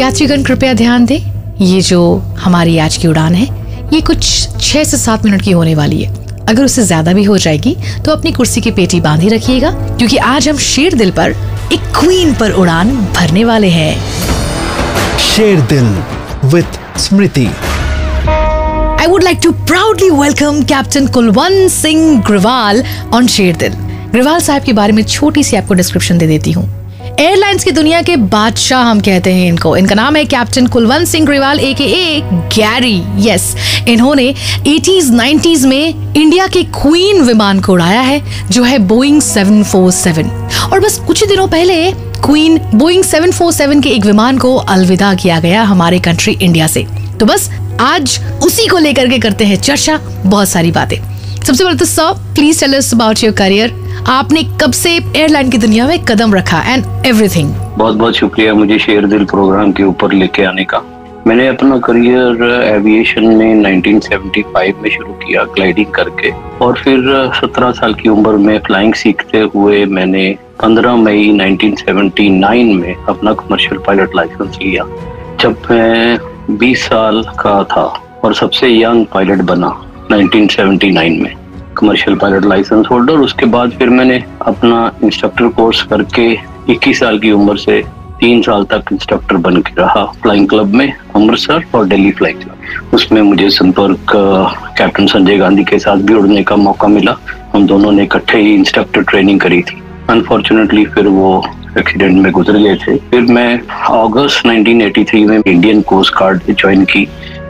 यात्रीगण कृपया ध्यान दें, ये जो हमारी आज की उड़ान है ये कुछ 6 से 7 मिनट की होने वाली है। अगर उससे ज्यादा भी हो जाएगी तो अपनी कुर्सी की पेटी बांधी रखिएगा, क्योंकि आज हम शेरदिल पर एक क्वीन पर उड़ान भरने वाले हैं। Sherdil with Smriti. I would like to proudly welcome Captain Kulwant Singh Grewal on शेरदिल। ग्रेवाल साहब के बारे में छोटी सी आपको डिस्क्रिप्शन दे देती हूँ। एयरलाइंस की दुनिया के बादशाह हम कहते हैं इनको। इनका नाम है captain Kulwant Singh Grewal AKA Gary. Yes, इन्होंने 80s 90s में इंडिया के क्वीन विमान को उड़ाया है, जो है बोइंग 747। और बस कुछ ही दिनों पहले क्वीन बोइंग 747 के एक विमान को अलविदा किया गया हमारे कंट्री इंडिया से। तो बस आज उसी को लेकर के करते हैं चर्चा, बहुत सारी बातें। सबसे पहले तो sir, please tell us about your career. आपने कब से एयरलाइन की दुनिया में कदम रखा एंड एवरीथिंग। बहुत बहुत शुक्रिया मुझे शेरदिल प्रोग्राम के ऊपर लेके आने का। मैंने अपना करियर एविएशन में 1975 में शुरू किया, ग्लाइडिंग करके, और फिर 17 साल की उम्र में फ्लाइंग सीखते हुए मैंने 15 मई 1979 में अपना कमर्शियल पायलट लाइसेंस लिया। जब मैं 20 साल का था और सबसे यंग पायलट बना 1979 में, कमर्शियल पायलट लाइसेंस होल्डर। उसके बाद फिर मैंने अपना इंस्ट्रक्टर कोर्स करके 21 साल की उम्र से 3 साल तक इंस्ट्रक्टर बन के रहा फ्लाइंग क्लब में, अमृतसर और दिल्ली फ्लाइंग क्लब। उसमें मुझे संपर्क कैप्टन संजय गांधी के साथ भी उड़ने का मौका मिला। हम दोनों ने इकट्ठे ही इंस्ट्रक्टर ट्रेनिंग करी थी। अनफॉर्चुनेटली फिर वो एक्सीडेंट में गुजर गए थे। फिर मैं अगस्त 1983 में इंडियन कोस्ट गार्ड ज्वाइन की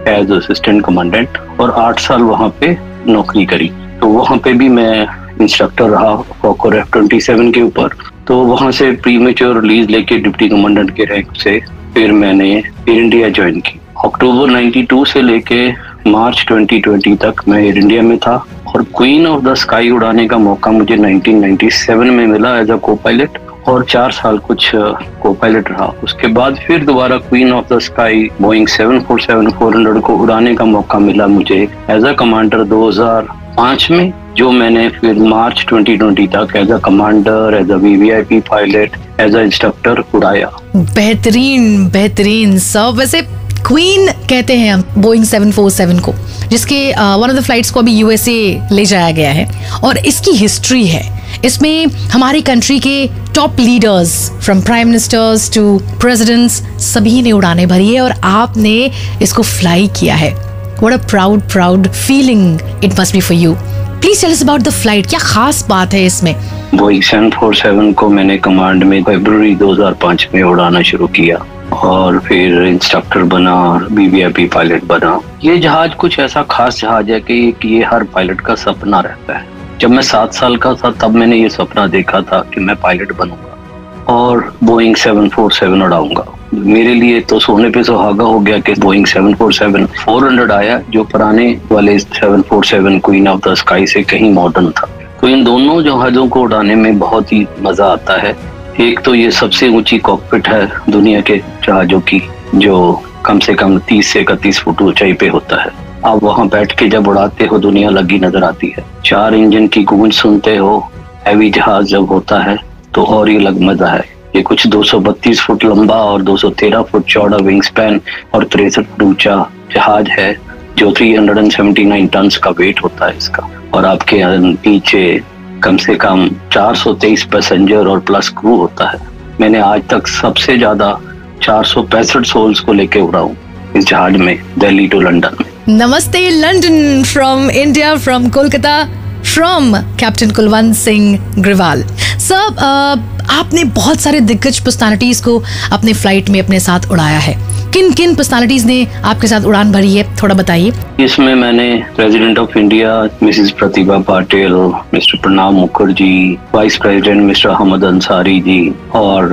एज असिस्टेंट कमांडेंट, और 8 साल वहाँ पे नौकरी करी। तो वहाँ पे भी मैं इंस्ट्रक्टर रहा फोकर F-27 के ऊपर। तो वहाँ से प्रीमेच्योर रिलीज लेके डिप्टी कमांडेंट के रैंक से फिर मैंने एयर इंडिया ज्वाइन की। अक्टूबर 92 से लेके मार्च 2020 तक मैं एयर इंडिया में था, और क्वीन ऑफ द स्काई उड़ाने का मौका मुझे 1997 में मिला एज अ को पायलट, और 4 साल कुछ को पायलट रहा। उसके बाद फिर दोबारा queen of the sky Boeing 747-400 को उड़ाने का मौका मिला मुझे एज अ कमांडर 2005 में, जो मैंने फिर मार्च 2020 तक as a commander, as a VVIP pilot, as a instructor उड़ाया। बेहतरीन बेहतरीन सब। वैसे क्वीन कहते हैं हम बोइंग 747 को, जिसके वन ऑफ द फ्लाइट्स को अभी USA ले जाया गया है, और इसकी हिस्ट्री है। इसमें हमारी कंट्री के top leaders from prime ministers to presidents सभी ने उड़ाने भरी है, और आपने इसको फ्लाई किया है। What a proud feeling it must be for you. Please tell us about the flight. क्या खास बात है इसमें? बोइंग 747 को मैंने कमांड में फरवरी 2005 में उड़ाना शुरू किया, और फिर इंस्ट्रक्टर बना, VVIP पायलट बना। ये जहाज कुछ ऐसा खास जहाज है कि ये हर पायलट का सपना रहता है। जब मैं 7 साल का था तब मैंने ये सपना देखा था कि मैं पायलट बनूंगा और बोइंग 747 उड़ाऊंगा। मेरे लिए तो सोने पे सुहागा हो गया कि बोइंग 747-400 आया, जो पुराने वाले 747 क्वीन ऑफ द स्काई से कहीं मॉडर्न था। तो इन दोनों जहाजों को उड़ाने में बहुत ही मजा आता है। एक तो ये सबसे ऊंची कॉकपिट है दुनिया के जहाजों की, जो कम से कम 30 से 31 फुट ऊंचाई पे होता है। आप वहां बैठ के जब उड़ाते हो दुनिया लगी नजर आती है। 4 इंजन की गूंज सुनते हो। हैवी जहाज जब होता है तो और ही अलग मजा है। ये कुछ 232 फुट लंबा और 213 फुट चौड़ा विंग स्पैन और 63 फुट ऊंचा जहाज है, जो 379 टन का वेट होता है इसका। और आपके पीछे कम से कम 423 पैसेंजर और प्लस क्रू होता है। मैंने आज तक सबसे ज्यादा 465 सोल्स को लेके उड़ा हूँ इस जहाज में, दिल्ली टू लंदन। नमस्ते London from India, from Kolkata, from captain Kulwant Singh Grewal. Sir, आपने बहुत सारे दिग्गज पर्सनालिटीज को अपने फ्लाइट में अपने साथ उड़ाया है। किन किन पर्सनालिटीज ने आपके साथ उड़ान भरी है, थोड़ा बताइए। इसमें मैंने president of India Mrs Pratibha Patil, Mr Pranab Mukherjee, vice president Mr Ahmad Ansari ji, और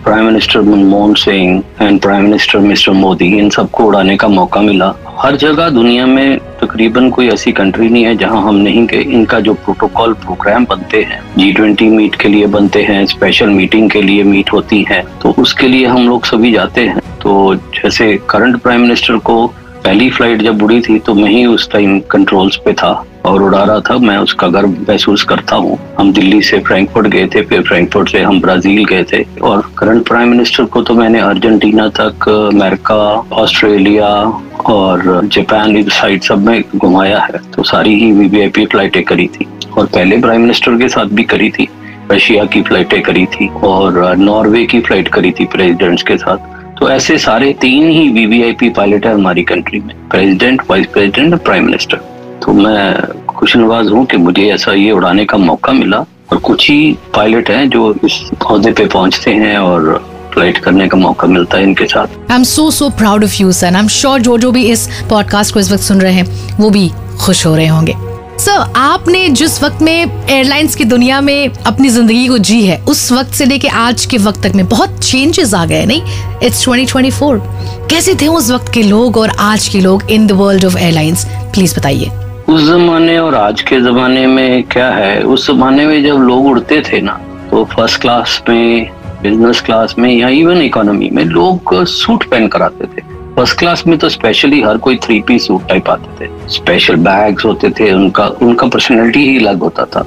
prime minister Manmohan Singh and prime minister Mr Modi, इन सबको उड़ाने का मौका मिला। हर जगह दुनिया में तकरीबन कोई ऐसी कंट्री नहीं है जहां हम नहीं गए। इनका जो प्रोटोकॉल प्रोग्राम बनते हैं, G20 मीट के लिए बनते हैं, स्पेशल मीटिंग के लिए मीट होती है, तो उसके लिए हम लोग सभी जाते हैं। तो जैसे करंट प्राइम मिनिस्टर को पहली फ्लाइट जब उड़ी थी तो मैं ही उस टाइम कंट्रोल्स पे था, और उड़ा रहा था, मैं उसका गर्व महसूस करता हूँ। हम दिल्ली से फ्रैंकफर्ट गए थे, फिर फ्रैंकफर्ट से हम ब्राजील गए थे, और करंट प्राइम मिनिस्टर को तो मैंने अर्जेंटीना तक, अमेरिका, ऑस्ट्रेलिया और जापान इस साइड सब में घुमाया है। तो सारी ही वीवीआईपी फ्लाइटें करी थी, और पहले प्राइम मिनिस्टर के साथ भी करी थी। रशिया की फ्लाइटें करी थी और नॉर्वे की फ्लाइट करी थी प्रेसिडेंट्स के साथ। तो ऐसे सारे 3 ही वीवीआईपी पायलट है हमारी कंट्री में, प्रेसिडेंट, वाइस प्रेसिडेंट और प्राइम मिनिस्टर। तो मैं खुशनवाज हूँ कि मुझे ऐसा ये उड़ाने का मौका मिला, और कुछ ही पायलट हैं जो इस ओहदे पे पहुंचते हैं और फ्लाइट करने का मौका मिलता है इनके साथ। I am so proud of you sir. I am sure जो भी इस पॉडकास्ट को इस वक्त सुन रहे हैं वो भी खुश हो रहे होंगे। सर, आपने जिस वक्त में एयरलाइंस की दुनिया में अपनी जिंदगी को जी है, उस वक्त से लेके आज के वक्त तक में बहुत चेंजेस आ गए, नहीं? इट्स 2024। कैसे थे उस वक्त के लोग और आज के लोग in the world of airlines? Please बताइए। उस जमाने और आज के जमाने में क्या है, उस जमाने में जब लोग उड़ते थे ना, तो फर्स्ट क्लास में, बिजनेस क्लास में या इवन इकोनॉमी में लोग सूट पहन कर आते थे। फर्स्ट क्लास में तो स्पेशली हर कोई 3 पीस सूट टाइप आते थे, स्पेशल बैग्स होते थे, उनका पर्सनैलिटी ही अलग होता था।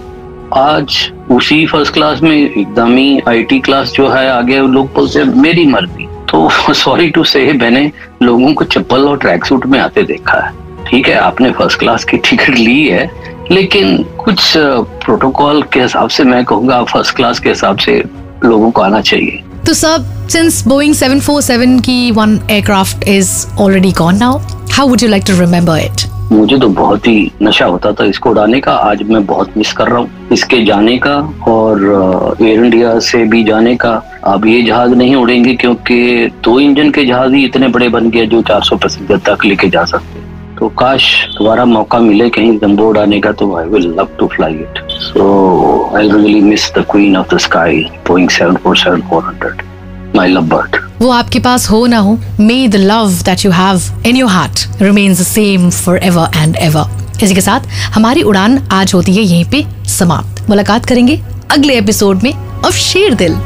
आज उसी फर्स्ट क्लास में एकदम ही आईटी क्लास जो है आगे, लोग बोलते हैं मेरी मर्जी। तो सॉरी टू से, मैंने लोगों को चप्पल और ट्रैक सूट में आते देखा है। ठीक है, आपने फर्स्ट क्लास की टिकट ली है, लेकिन कुछ प्रोटोकॉल के हिसाब से मैं कहूँगा फर्स्ट क्लास के हिसाब से लोगों को आना चाहिए। तो सब, since Boeing 747 की one aircraft is already gone now, how would you like to remember it? मुझे तो बहुत ही नशा होता था इसको उड़ाने का। आज मैं बहुत मिस कर रहा हूँ इसके जाने का, और एयर इंडिया से भी जाने का। अब ये जहाज नहीं उड़ेंगे क्योंकि 2 इंजन के जहाज ही इतने बड़े बन गए जो 400 पैसेंजर तक लेके जा सकते। तो काश दोबारा मौका मिले कहीं जंबो उड़ाने का, तो I will love to fly it. So I really miss the queen of the sky, Boeing 747-400, my love bird. वो आपके पास हो ना हो, may the love that you have in your heart remains the same forever and ever. इसी के साथ हमारी उड़ान आज होती है यहीं पे समाप्त। मुलाकात करेंगे अगले एपिसोड में ऑफ शेर दिल।